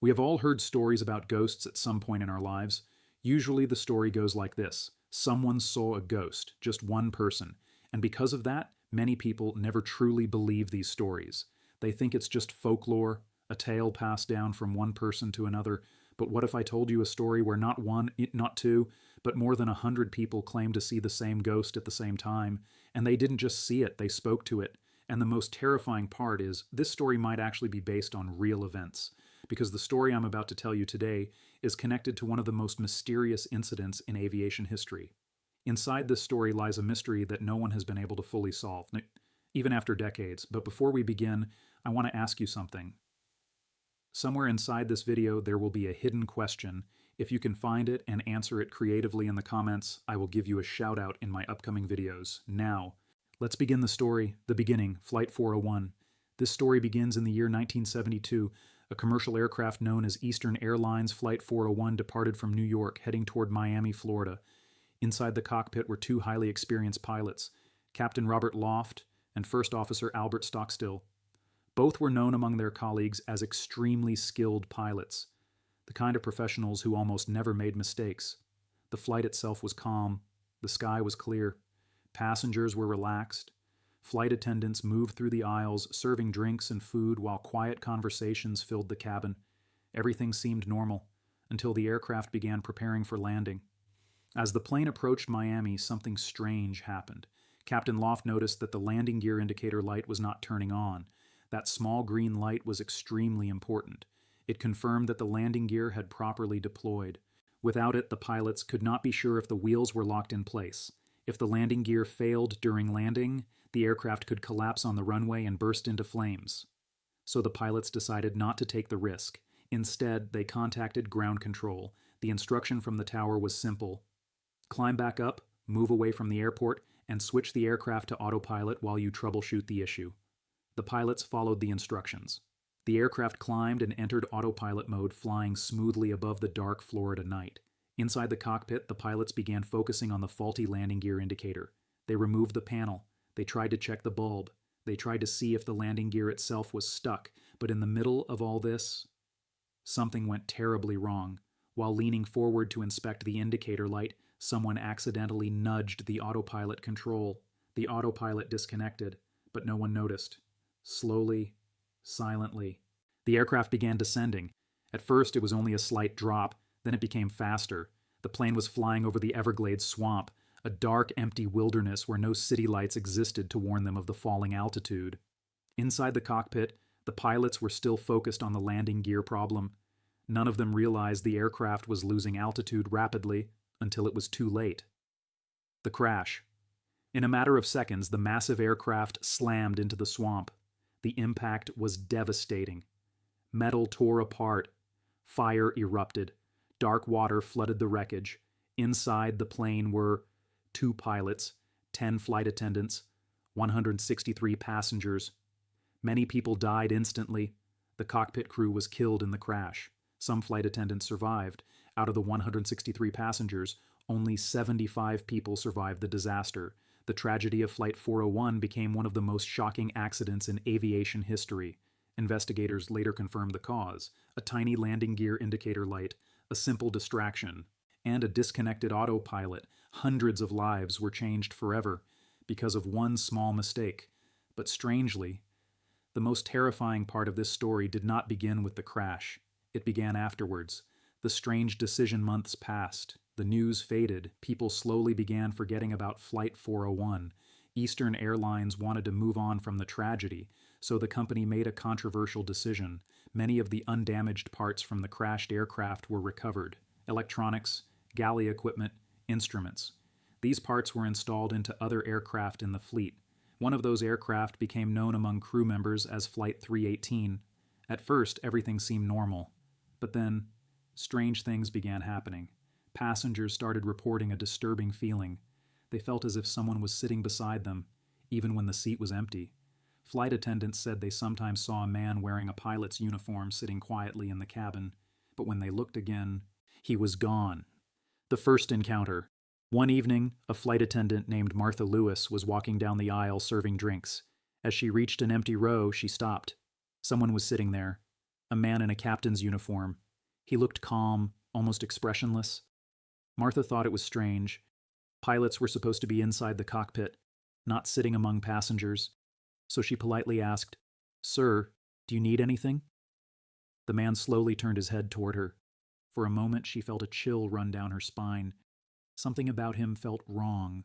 We have all heard stories about ghosts at some point in our lives. Usually the story goes like this. Someone saw a ghost, just one person, and because of that, many people never truly believe these stories. They think it's just folklore, a tale passed down from one person to another. But what if I told you a story where not one, not two, but more than 100 people claimed to see the same ghost at the same time, and they didn't just see it, they spoke to it. And the most terrifying part is, this story might actually be based on real events, because the story I'm about to tell you today is connected to one of the most mysterious incidents in aviation history. Inside this story lies a mystery that no one has been able to fully solve, even after decades. But before we begin, I want to ask you something. Somewhere inside this video, there will be a hidden question. If you can find it and answer it creatively in the comments, I will give you a shout out in my upcoming videos. Now, let's begin the story, the beginning, Flight 401. This story begins in the year 1972. A commercial aircraft known as Eastern Airlines Flight 401 departed from New York, heading toward Miami, Florida. Inside the cockpit were two highly experienced pilots, Captain Robert Loft and First Officer Albert Stockstill. Both were known among their colleagues as extremely skilled pilots, the kind of professionals who almost never made mistakes. The flight itself was calm. The sky was clear. Passengers were relaxed. Flight attendants moved through the aisles, serving drinks and food while quiet conversations filled the cabin. Everything seemed normal until the aircraft began preparing for landing. As the plane approached Miami, something strange happened. Captain Loft noticed that the landing gear indicator light was not turning on. That small green light was extremely important. It confirmed that the landing gear had properly deployed. Without it, the pilots could not be sure if the wheels were locked in place. If the landing gear failed during landing, the aircraft could collapse on the runway and burst into flames. So the pilots decided not to take the risk. Instead, they contacted ground control. The instruction from the tower was simple. Climb back up, move away from the airport, and switch the aircraft to autopilot while you troubleshoot the issue. The pilots followed the instructions. The aircraft climbed and entered autopilot mode, flying smoothly above the dark Florida night. Inside the cockpit, the pilots began focusing on the faulty landing gear indicator. They removed the panel. They tried to check the bulb. They tried to see if the landing gear itself was stuck. But in the middle of all this, something went terribly wrong. While leaning forward to inspect the indicator light, someone accidentally nudged the autopilot control. The autopilot disconnected, but no one noticed. Slowly, silently, the aircraft began descending. At first, it was only a slight drop, then it became faster. The plane was flying over the Everglades swamp, a dark, empty wilderness where no city lights existed to warn them of the falling altitude. Inside the cockpit, the pilots were still focused on the landing gear problem. None of them realized the aircraft was losing altitude rapidly until it was too late. The crash. In a matter of seconds, the massive aircraft slammed into the swamp. The impact was devastating. Metal tore apart. Fire erupted. Dark water flooded the wreckage. Inside the plane were 2 pilots, 10 flight attendants, 163 passengers. Many people died instantly. The cockpit crew was killed in the crash. Some flight attendants survived. Out of the 163 passengers, only 75 people survived the disaster. The tragedy of Flight 401 became one of the most shocking accidents in aviation history. Investigators later confirmed the cause: a tiny landing gear indicator light, a simple distraction, and a disconnected autopilot. Hundreds of lives were changed forever because of one small mistake. But strangely, the most terrifying part of this story did not begin with the crash. It began afterwards. The strange decision months passed. The news faded. People slowly began forgetting about Flight 401. Eastern Airlines wanted to move on from the tragedy, so the company made a controversial decision. Many of the undamaged parts from the crashed aircraft were recovered: electronics, galley equipment, instruments. These parts were installed into other aircraft in the fleet. One of those aircraft became known among crew members as Flight 318. At first, everything seemed normal. But then, strange things began happening. Passengers started reporting a disturbing feeling. They felt as if someone was sitting beside them, even when the seat was empty. Flight attendants said they sometimes saw a man wearing a pilot's uniform sitting quietly in the cabin, but when they looked again, he was gone. The first encounter. One evening, a flight attendant named Martha Lewis was walking down the aisle serving drinks. As she reached an empty row, she stopped. Someone was sitting there. a man in a captain's uniform. He looked calm, almost expressionless. Martha thought it was strange. Pilots were supposed to be inside the cockpit, not sitting among passengers. So she politely asked, "Sir, do you need anything?" The man slowly turned his head toward her. For a moment she felt a chill run down her spine. Something about him felt wrong.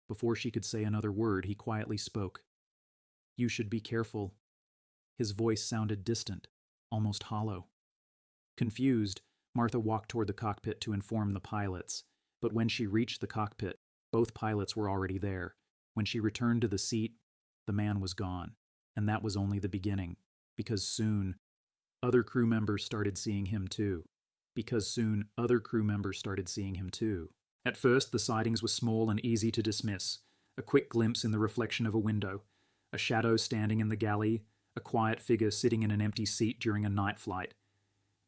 Before she could say another word, he quietly spoke. "You should be careful." His voice sounded distant, almost hollow. Confused, Martha walked toward the cockpit to inform the pilots, but when she reached the cockpit, both pilots were already there. When she returned to the seat, the man was gone, and that was only the beginning, because soon other crew members started seeing him too. At first, the sightings were small and easy to dismiss. A quick glimpse in the reflection of a window, a shadow standing in the galley, a quiet figure sitting in an empty seat during a night flight.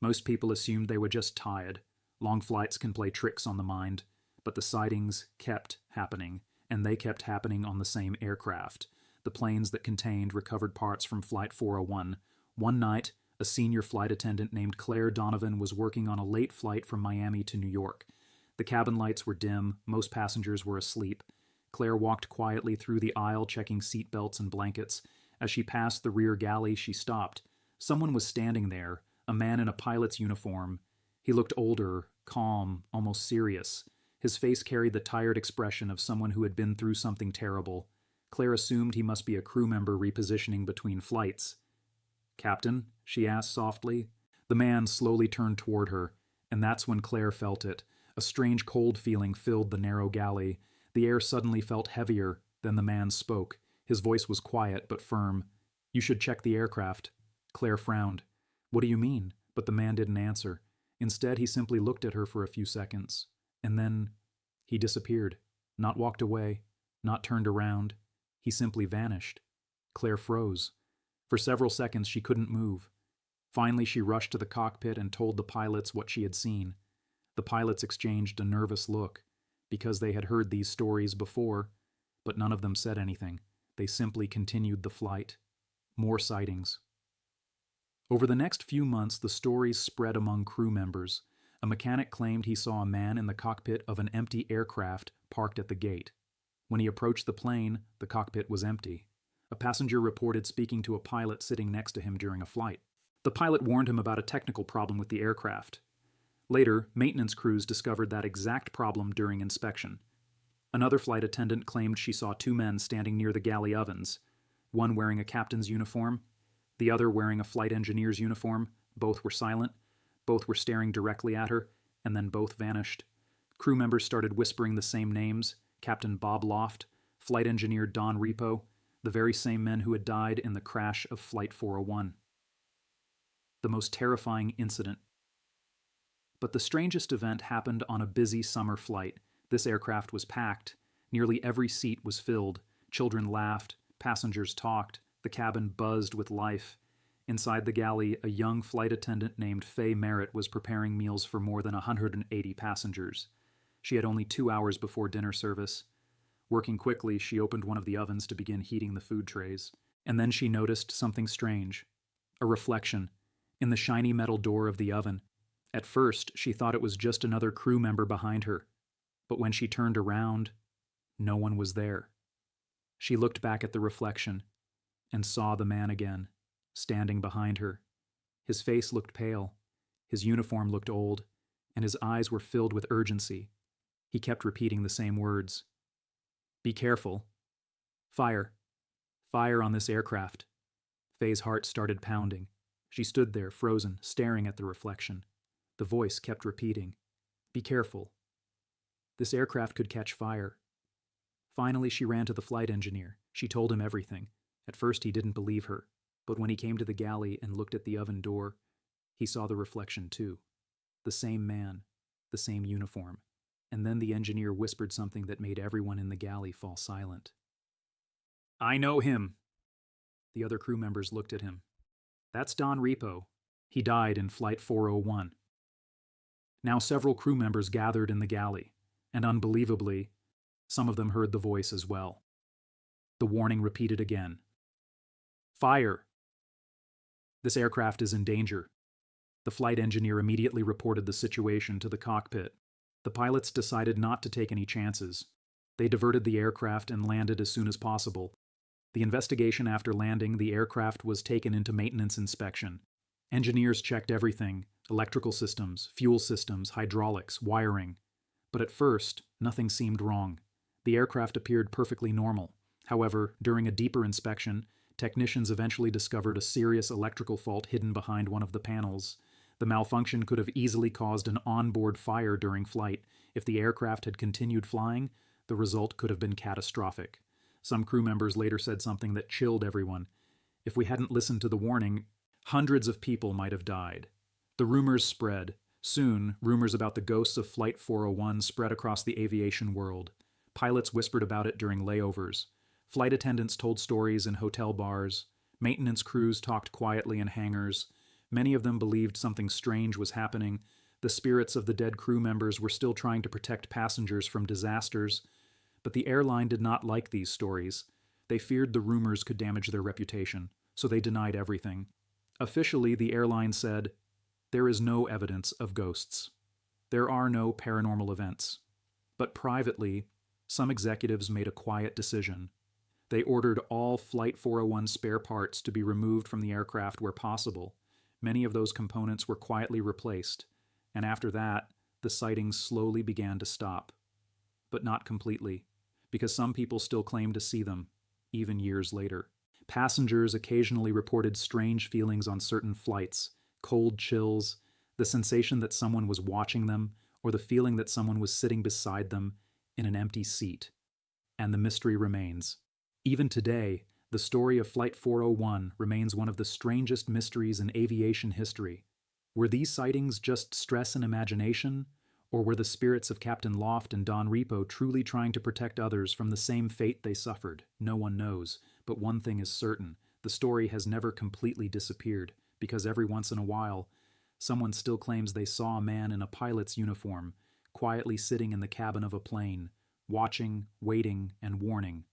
Most people assumed they were just tired. Long flights can play tricks on the mind. But the sightings kept happening, and they kept happening on the same aircraft, the planes that contained recovered parts from Flight 401. One night, a senior flight attendant named Claire Donovan was working on a late flight from Miami to New York. The cabin lights were dim, most passengers were asleep. Claire walked quietly through the aisle checking seat belts and blankets. As she passed the rear galley, she stopped. Someone was standing there, a man in a pilot's uniform. He looked older, calm, almost serious. His face carried the tired expression of someone who had been through something terrible. Claire assumed he must be a crew member repositioning between flights. "Captain?" she asked softly. The man slowly turned toward her, and that's when Claire felt it. A strange cold feeling filled the narrow galley. The air suddenly felt heavier. Then the man spoke. His voice was quiet but firm. "You should check the aircraft." Claire frowned. "What do you mean?" But the man didn't answer. Instead, he simply looked at her for a few seconds. And then he disappeared. Not walked away, not turned around. He simply vanished. Claire froze. For several seconds, she couldn't move. Finally, she rushed to the cockpit and told the pilots what she had seen. The pilots exchanged a nervous look, because they had heard these stories before, but none of them said anything. They simply continued the flight. More sightings. Over the next few months, the stories spread among crew members. A mechanic claimed he saw a man in the cockpit of an empty aircraft parked at the gate. When he approached the plane, the cockpit was empty. A passenger reported speaking to a pilot sitting next to him during a flight. The pilot warned him about a technical problem with the aircraft. Later, maintenance crews discovered that exact problem during inspection. Another flight attendant claimed she saw two men standing near the galley ovens, one wearing a captain's uniform, the other wearing a flight engineer's uniform. Both were silent, both were staring directly at her, and then both vanished. Crew members started whispering the same names: Captain Bob Loft, flight engineer Don Repo, the very same men who had died in the crash of Flight 401. The most terrifying incident. But the strangest event happened on a busy summer flight. This aircraft was packed. Nearly every seat was filled. Children laughed. Passengers talked. The cabin buzzed with life. Inside the galley, a young flight attendant named Faye Merritt was preparing meals for more than 180 passengers. She had only 2 hours before dinner service. Working quickly, she opened one of the ovens to begin heating the food trays. And then she noticed something strange. A reflection in the shiny metal door of the oven. At first, she thought it was just another crew member behind her. But when she turned around, no one was there. She looked back at the reflection and saw the man again, standing behind her. His face looked pale, his uniform looked old, and his eyes were filled with urgency. He kept repeating the same words. "Be careful. Fire. Fire on this aircraft." Faye's heart started pounding. She stood there, frozen, staring at the reflection. The voice kept repeating, "Be careful. This aircraft could catch fire." Finally, she ran to the flight engineer. She told him everything. At first, he didn't believe her, but when he came to the galley and looked at the oven door, he saw the reflection too. The same man, the same uniform. And then the engineer whispered something that made everyone in the galley fall silent. "I know him." The other crew members looked at him. "That's Don Repo. He died in Flight 401. Now several crew members gathered in the galley, and unbelievably, some of them heard the voice as well. The warning repeated again. "Fire. This aircraft is in danger." The flight engineer immediately reported the situation to the cockpit. The pilots decided not to take any chances. They diverted the aircraft and landed as soon as possible. The investigation after landing, the aircraft was taken into maintenance inspection. Engineers checked everything: electrical systems, fuel systems, hydraulics, wiring. But at first, nothing seemed wrong. The aircraft appeared perfectly normal. However, during a deeper inspection, technicians eventually discovered a serious electrical fault hidden behind one of the panels. The malfunction could have easily caused an onboard fire during flight. If the aircraft had continued flying, the result could have been catastrophic. Some crew members later said something that chilled everyone. If we hadn't listened to the warning, hundreds of people might have died. The rumors spread. Soon, rumors about the ghosts of Flight 401 spread across the aviation world. Pilots whispered about it during layovers. Flight attendants told stories in hotel bars. Maintenance crews talked quietly in hangars. Many of them believed something strange was happening. The spirits of the dead crew members were still trying to protect passengers from disasters. But the airline did not like these stories. They feared the rumors could damage their reputation, so they denied everything. Officially, the airline said, "There is no evidence of ghosts. There are no paranormal events." But privately, some executives made a quiet decision. They ordered all Flight 401 spare parts to be removed from the aircraft where possible. Many of those components were quietly replaced, and after that, the sightings slowly began to stop. But not completely, because some people still claimed to see them, even years later. Passengers occasionally reported strange feelings on certain flights: cold chills, the sensation that someone was watching them, or the feeling that someone was sitting beside them in an empty seat. And the mystery remains. Even today, the story of Flight 401 remains one of the strangest mysteries in aviation history. Were these sightings just stress and imagination, or were the spirits of Captain Loft and Don Repo truly trying to protect others from the same fate they suffered? No one knows, but one thing is certain: the story has never completely disappeared, because every once in a while, someone still claims they saw a man in a pilot's uniform, quietly sitting in the cabin of a plane, watching, waiting, and warning.